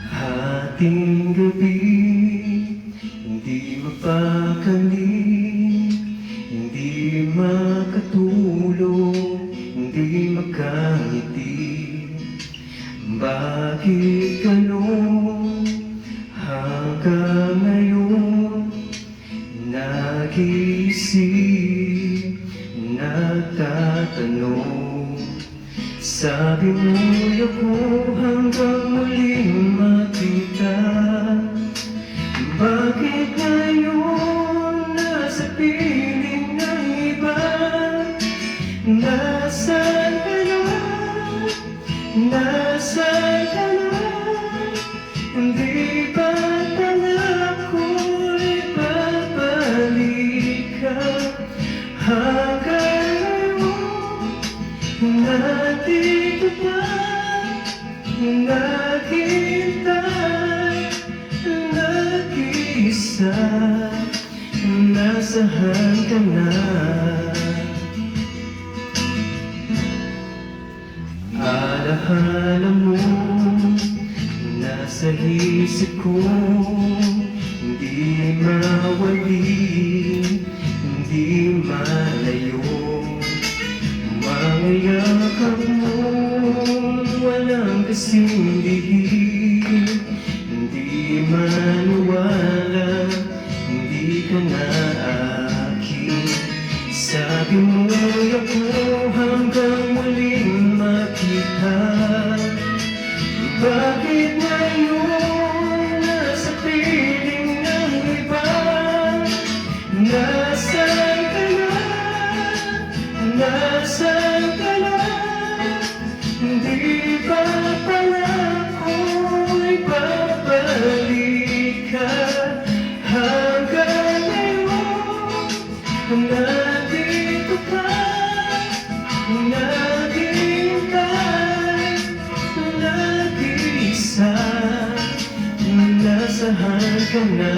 Hating gabi, hindi mapakali, hindi makatulog, hindi makangiti. Bakit ganun hanggang ngayon? Nag-iisip, nagtatanong. Sabi mo'y ako hanggang muling makita. Bakit ngayon nasa piling ng iba? Nasaan ka na? Nasaan ka na? Hindi ba pangak'y babalik ka? Hanggang ngayon nandito pa, naghintay, nag-iisa. Nasaan ka na? Alahala mo, nasa isip ko, hindi mawali, hindi malayo. Mga yakap mo, walang kasing lihim, hindi maniwala, hindi ka na akin. Sabi mo'y ako hanggang muling makita. Bakit ngayon nasa piling ng iba? Nasaan ka na? Nasaan ka na? Hindi ba pangak'y babalik ka? Hanggang ngayon nandito ka, naghintay, nag-iisa. Nasaan ka na?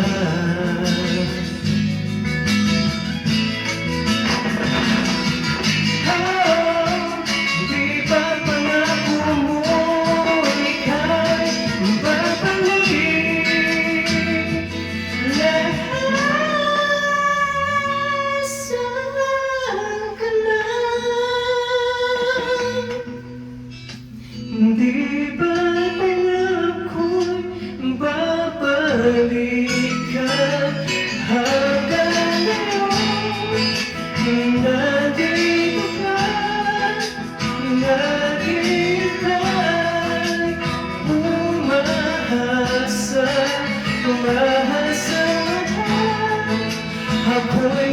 Hindi ba pangak'y babalik ka? Hanggang ngayon nandito ka, naghintay, umahasa, umahasa ako. Ako'y